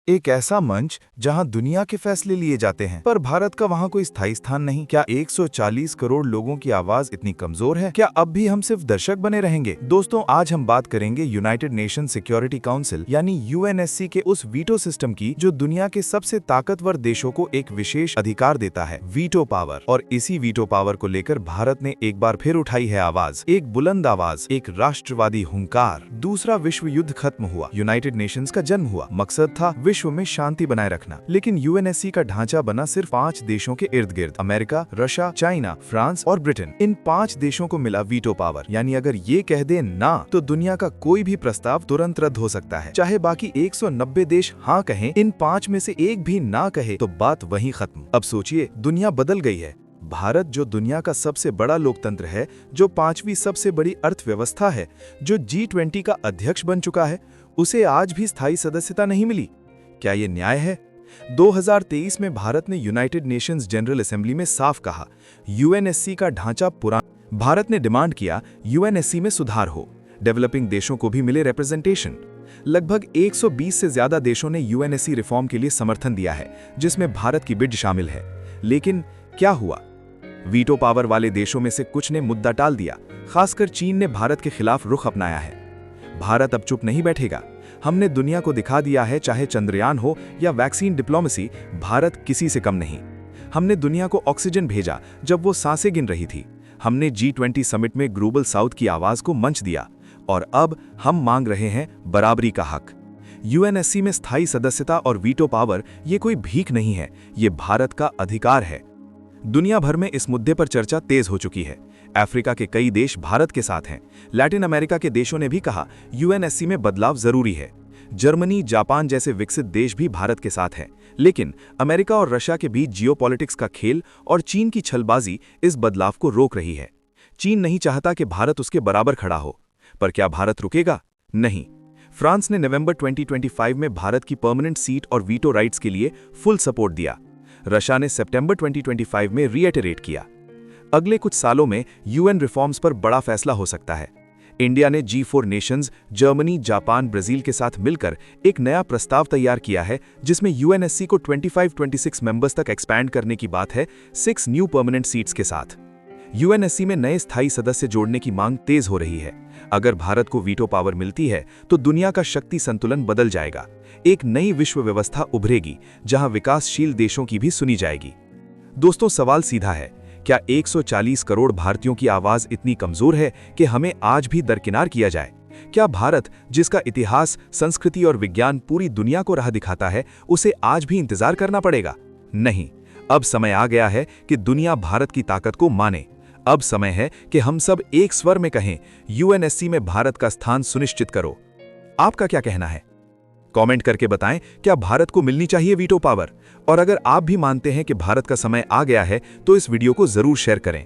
एक ऐसा मंच जहां दुनिया के फैसले लिए जाते हैं, पर भारत का वहां कोई स्थायी स्थान नहीं। क्या 140 करोड़ लोगों की आवाज इतनी कमजोर है? क्या अब भी हम सिर्फ दर्शक बने रहेंगे? दोस्तों, आज हम बात करेंगे यूनाइटेड नेशन सिक्योरिटी काउंसिल यानी यूएनएससी के उस वीटो सिस्टम की, जो दुनिया के सबसे ताकतवर देशों को एक विशेष अधिकार देता है, वीटो पावर। और इसी वीटो पावर को लेकर भारत ने एक बार फिर उठाई है आवाज, एक बुलंद आवाज, एक राष्ट्रवादी हुंकार। दूसरा विश्व युद्ध खत्म हुआ, यूनाइटेड नेशंस का जन्म हुआ। मकसद था विश्व में शांति बनाए रखना। लेकिन यूएनएससी का ढांचा बना सिर्फ 5 देशों के इर्द गिर्द, अमेरिका, रशिया, चाइना, फ्रांस और ब्रिटेन। इन 5 देशों को मिला वीटो पावर, यानी अगर ये कह दे ना, तो दुनिया का कोई भी प्रस्ताव तुरंत रद्द हो सकता है। चाहे बाकी 190 देश हाँ कहें, इन 5 में से एक भी ना कहे तो बात वहीं खत्म। अब सोचिए, दुनिया बदल गई है। भारत, जो दुनिया का सबसे बड़ा लोकतंत्र है, जो 5वीं सबसे बड़ी अर्थव्यवस्था है, जो G20 का अध्यक्ष बन चुका है, उसे आज भी स्थायी सदस्यता नहीं मिली। क्या ये न्याय है? 2023 में भारत ने यूनाइटेड नेशंस जनरल असेंबली में साफ कहा, यूएनएससी का ढांचा पुराना। भारत ने डिमांड किया यूएनएससी में सुधार हो, डेवलपिंग देशों को भी मिले रिप्रेजेंटेशन। लगभग 120 से ज्यादा देशों ने यूएनएससी रिफॉर्म के लिए समर्थन दिया है, जिसमें भारत की बिड शामिल है। लेकिन क्या हुआ? वीटो पावर वाले देशों में से कुछ ने मुद्दा टाल दिया, खासकर चीन ने भारत के खिलाफ रुख अपनाया है। भारत अब चुप नहीं बैठेगा। हमने दुनिया को दिखा दिया है, चाहे चंद्रयान हो या वैक्सीन डिप्लोमेसी, भारत किसी से कम नहीं। हमने दुनिया को ऑक्सीजन भेजा जब वो सांसें गिन रही थी। हमने G20 समिट में ग्लोबल साउथ की आवाज को मंच दिया। और अब हम मांग रहे हैं बराबरी का हक। यूएनएससी में स्थायी सदस्यता और वीटो पावर ये कोई भीख नहीं है, ये भारत का अधिकार है। दुनिया भर में इस मुद्दे पर चर्चा तेज हो चुकी है। अफ्रीका के कई देश भारत के साथ हैं। लैटिन अमेरिका के देशों ने भी कहा यूएनएससी में बदलाव जरूरी है। जर्मनी, जापान जैसे विकसित देश भी भारत के साथ हैं। लेकिन अमेरिका और रशिया के बीच जियोपॉलिटिक्स का खेल और चीन की छलबाजी इस बदलाव को रोक रही है। चीन नहीं चाहता कि भारत उसके बराबर खड़ा हो। पर क्या भारत रुकेगा? नहीं। फ्रांस ने नवंबर 2025 में भारत की परमानेंट सीट और वीटो राइट्स के लिए फुल सपोर्ट दिया। रशिया ने सितंबर 2025 में रीइटरेट किया। अगले कुछ सालों में यूएन रिफॉर्म्स पर बड़ा फैसला हो सकता है। इंडिया ने G4 Nations, Germany, Japan, Brazil के साथ मिलकर एक नया प्रस्ताव तैयार किया है, जिसमें यूएनएससी को 25-26 मेंबर्स तक एक्सपैंड करने की बात है, 6 न्यू परमानेंट सीट्स के साथ। यूएनएससी में नए स्थायी सदस्य जोड़ने की मांग तेज हो रही है। अगर भारत को वीटो पावर मिलती है, तो दुनिया का शक्ति संतुलन बदल जाएगा। एक नई विश्व व्यवस्था उभरेगी, जहां विकासशील देशों की भी सुनी जाएगी। दोस्तों, सवाल सीधा है, क्या 140 करोड़ भारतीयों की आवाज इतनी कमजोर है कि हमें आज भी दरकिनार किया जाए? क्या भारत, जिसका इतिहास, संस्कृति और विज्ञान पूरी दुनिया को राह दिखाता है, उसे आज भी इंतजार करना पड़ेगा? नहीं, अब समय आ गया है कि दुनिया भारत की ताकत को माने। अब समय है कि हम सब एक स्वर में कहें, यूएनएससी में भारत का स्थान सुनिश्चित करो। आपका क्या कहना है? कमेंट करके बताएं, क्या भारत को मिलनी चाहिए वीटो पावर? और अगर आप भी मानते हैं कि भारत का समय आ गया है, तो इस वीडियो को जरूर शेयर करें।